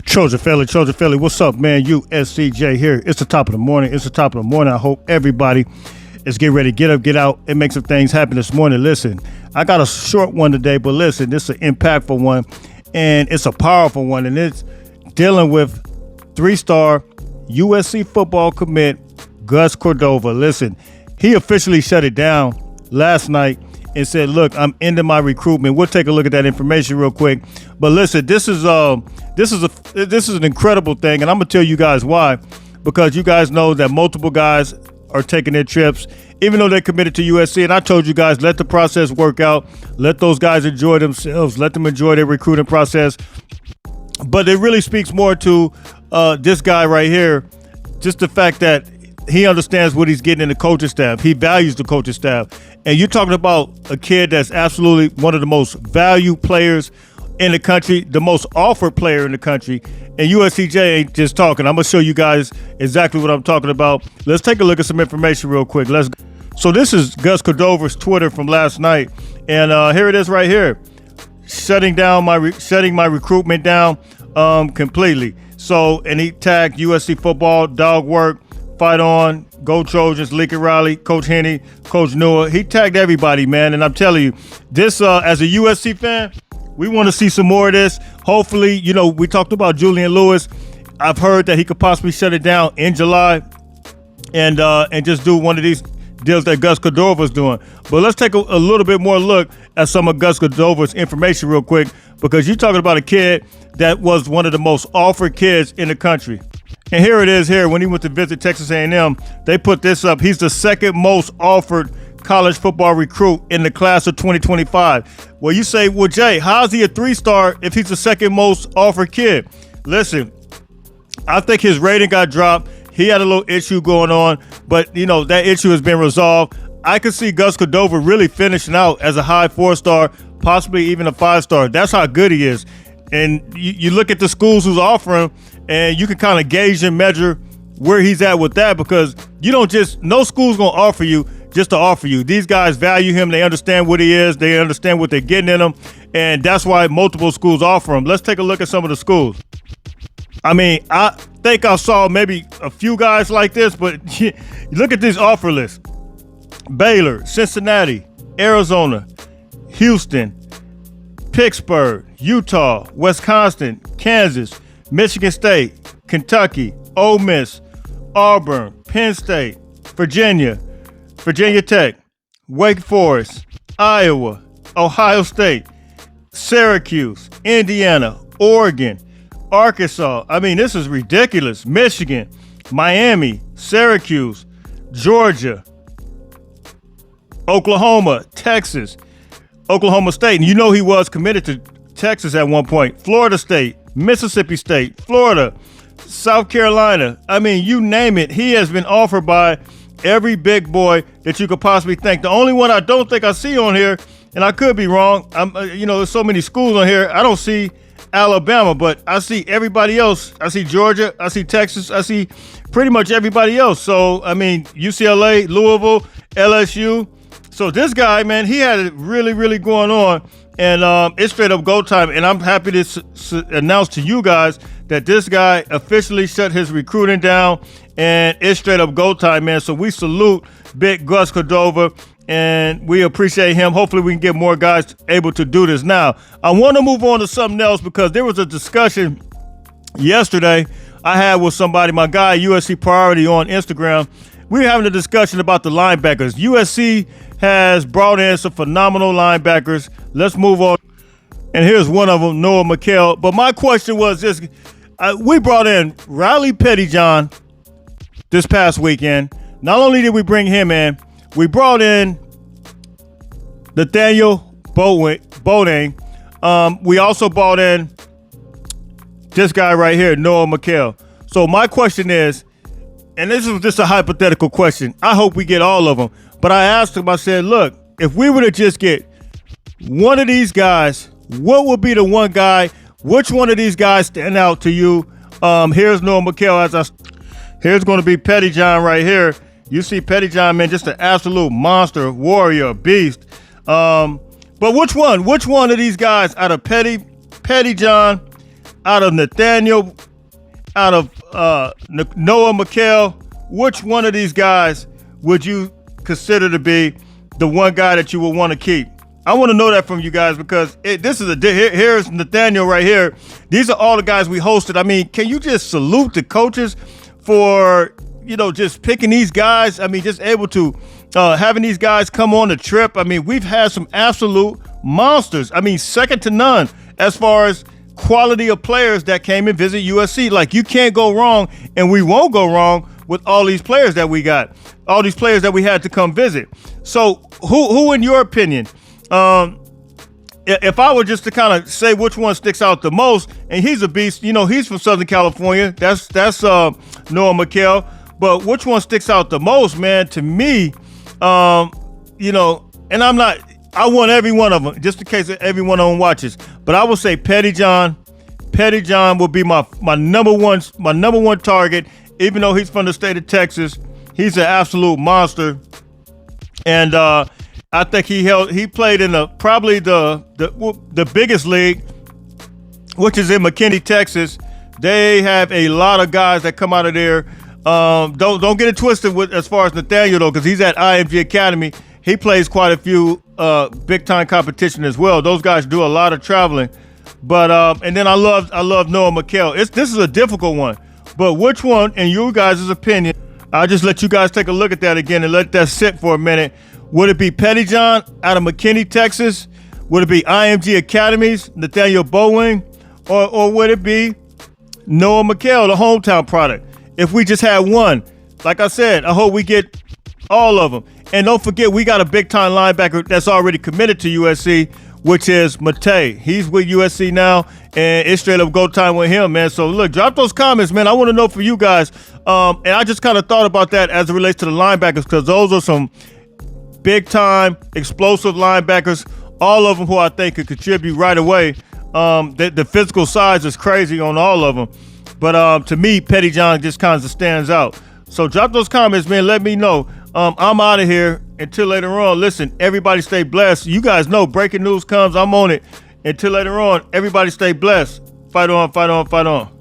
Trojan Philly, what's up, man? USCJ here. It's the top of the morning. I hope everybody is getting ready to get up, get out, and make some things happen this morning. Listen, I got a short one today, but listen, this is an impactful one, and it's a powerful one, and it's dealing with three-star USC football commit Gus Cordova. Listen, he officially shut it down last night and said, look, I'm ending my recruitment. We'll take a look at that information real quick. But listen, this is an incredible thing, and I'm gonna tell you guys why. Because you guys know that multiple guys are taking their trips, even though they're committed to USC. And I told you guys, let the process work out. Let those guys enjoy themselves. Let them enjoy their recruiting process. But it really speaks more to this guy right here, just the fact that he understands what he's getting in the coaching staff. He values the coaching staff. And you're talking about a kid that's absolutely one of the most valued players in the country, the most offered player in the country. And USCJ ain't just talking. I'm going to show you guys exactly what I'm talking about. Let's take a look at some information real quick. So this is Gus Cordova's Twitter from last night. And here it is right here. Shutting my recruitment down completely. So, and he tagged USC football, dog work, fight on, go Trojans, Lincoln Riley, Coach Henny, Coach Noah. He tagged everybody, man. And I'm telling you, this as a USC fan, we want to see some more of this. Hopefully, we talked about Julian Lewis. I've heard that he could possibly shut it down in July and just do one of these deals that Gus Cordova's doing. But let's take a little bit more look at some of Gus Cordova's information real quick, because you're talking about a kid that was one of the most offered kids in the country. And here it is here. When he went to visit Texas A&M, they put this up. He's the second most offered college football recruit in the class of 2025. Well, you say, well, Jay, how's he a three-star if he's the second most offered kid? Listen, I think his rating got dropped. He had a little issue going on, but, that issue has been resolved. I could see Gus Cordova really finishing out as a high 4-star, possibly even a 5-star. That's how good he is. And you look at the schools who's offering, and you can kind of gauge and measure where he's at with that, because no school's going to offer you just to offer you. These guys value him. They understand what he is. They understand what they're getting in him. And that's why multiple schools offer him. Let's take a look at some of the schools. I mean, I think I saw maybe a few guys like this, but look at this offer list. Baylor, Cincinnati, Arizona, Houston, Pittsburgh, Utah, Wisconsin, Kansas, Michigan State, Kentucky, Ole Miss, Auburn, Penn State, Virginia Tech, Wake Forest, Iowa, Ohio State, Syracuse, Indiana, Oregon, Arkansas. I mean, this is ridiculous. Michigan, Miami, Syracuse, Georgia, Oklahoma, Texas, Oklahoma State. And he was committed to Texas at one point. Florida State, Mississippi State, Florida, South Carolina. I mean, you name it. He has been offered by every big boy that you could possibly think. The only one I don't think I see on here, and I could be wrong, there's so many schools on here, I don't see Alabama, but I see everybody else. I see Georgia, I see Texas, I see pretty much everybody else. So, I mean, UCLA, Louisville, LSU. So this guy, man, he had it really, really going on, and it's straight up go time. And I'm happy to announce to you guys that this guy officially shut his recruiting down, and it's straight up go time, man. So we salute big Gus Cordova, and we appreciate him. Hopefully we can get more guys able to do this. Now, I want to move on to something else, because there was a discussion yesterday I had with somebody, my guy, USC Priority on Instagram. We were having a discussion about the linebackers. USC has brought in some phenomenal linebackers. Let's move on. And here's one of them, Noah McHale. But my question was this. We brought in Riley Pettyjohn this past weekend. Not only did we bring him in, we brought in Nathaniel Bodine. We also brought in this guy right here, Noah McHale. So my question is, and this is just a hypothetical question, I hope we get all of them. But I asked him, I said, look, if we were to just get one of these guys, what would be the one guy? Which one of these guys stand out to you? Here's Noah McHale. Here's going to be Pettyjohn right here. You see Pettyjohn, man, just an absolute monster, warrior, beast. But which one? Which one of these guys out of Pettyjohn, out of Nathaniel, out of Noah McHale, which one of these guys would you consider to be the one guy that you would want to keep? I want to know that from you guys because here's Nathaniel right here. These are all the guys we hosted. I mean, can you just salute the coaches for, just picking these guys? I mean, just able to having these guys come on the trip. I mean, we've had some absolute monsters. I mean, second to none as far as quality of players that came and visit USC. Like, you can't go wrong, and we won't go wrong with all these players that we got, all these players that we had to come visit. So who in your opinion, if I were just to kind of say which one sticks out the most, and he's a beast, he's from Southern California. That's Noah McHale. But which one sticks out the most, man, to me, and I want every one of them, just in case every one of them watches. But I would say Petty John. Petty John will be my number one target, even though he's from the state of Texas. He's an absolute monster. And I think he played in probably the biggest league, which is in McKinney, Texas. They have a lot of guys that come out of there. Don't get it twisted with as far as Nathaniel though, because he's at IMG Academy. He plays quite a few big time competition as well. Those guys do a lot of traveling. But and then I love Noah McHale. This is a difficult one. But which one, in your guys' opinion, I'll just let you guys take a look at that again and let that sit for a minute. Would it be Petty John out of McKinney, Texas? Would it be IMG Academies, Nathaniel Bowling? Or would it be Noah McHale, the hometown product? If we just had one, like I said, I hope we get all of them. And don't forget, we got a big-time linebacker that's already committed to USC, which is Matei. He's with USC now, and it's straight up go time with him, man. So, look, drop those comments, man. I want to know for you guys. And I just kind of thought about that as it relates to the linebackers because those are some big-time, explosive linebackers, all of them who I think could contribute right away. The physical size is crazy on all of them. But to me, Petty John just kind of stands out. So drop those comments, man. Let me know. I'm out of here. Until later on, listen, everybody stay blessed. You guys know breaking news comes. I'm on it. Until later on, everybody stay blessed. Fight on, fight on, fight on.